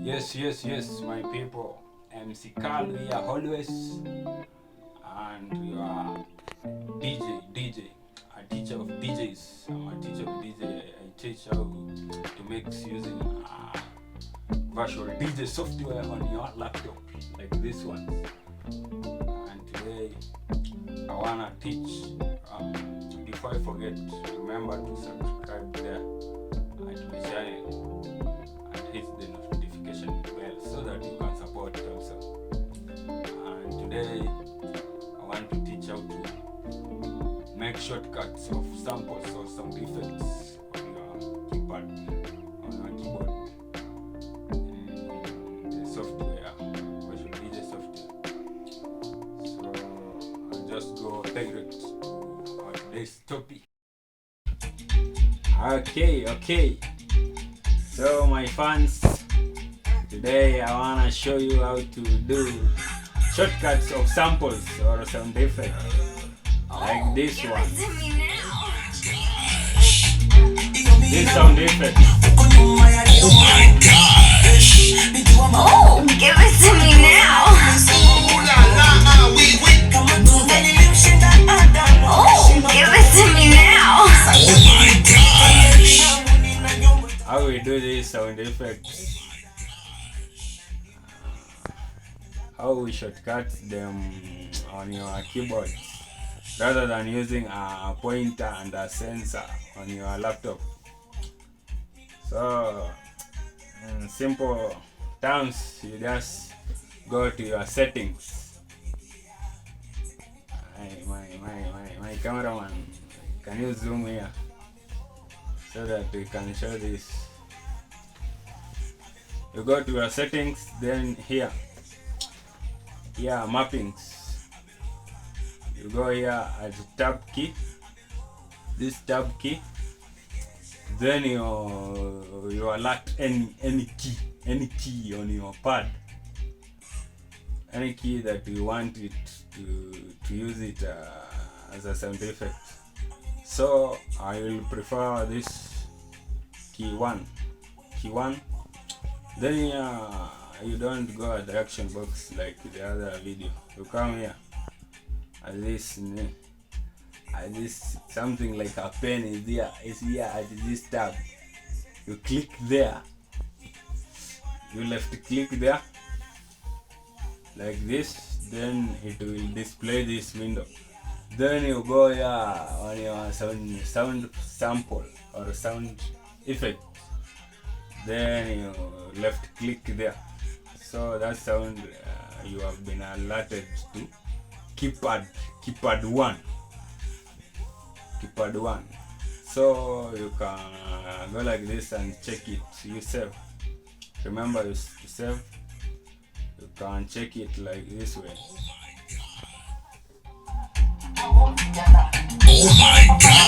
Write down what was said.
Yes, my people. MC Carl, we are always, and we are DJ, a teacher of DJs. I'm a teacher of DJ. I teach how to mix using virtual DJ software on your laptop, like this one. And today, I wanna teach. Before I forget, remember to subscribe there to the channel and hit the notification bell so that you can support also. And today I want to teach how to make shortcuts of samples or sound effects on your keypad, on your keyboard, in the software, Visual DJ software. So I'll just go direct to our today's topic. Okay. So my fans, today I wanna show you how to do shortcuts of samples or sound effects like this one. This sound effect. Oh my gosh! Oh, give it to me now! Oh, give it to me now! Oh my gosh! How we do this sound effects? How we shortcut them on your keyboard rather than using a pointer and a sensor on your laptop. So in simple terms, you just go to your settings. My cameraman, can you zoom here so that we can show this? You go to your settings, then here mappings. You go here at tab key, this tab key, then you alert any key on your pad, any key that you want it to use it as a sound effect. So I will prefer this key one. Then you don't go at the action box like the other video. You come here at this something like a pen is here at this tab. You click there, you left click there like this, then it will display this window. Then you go here on your sound sample or sound effect, then you left click there. So that sound you have been alerted to keypad one. So you can go like this and check it. You save. Remember to save. You can check it like this way. Oh my gosh!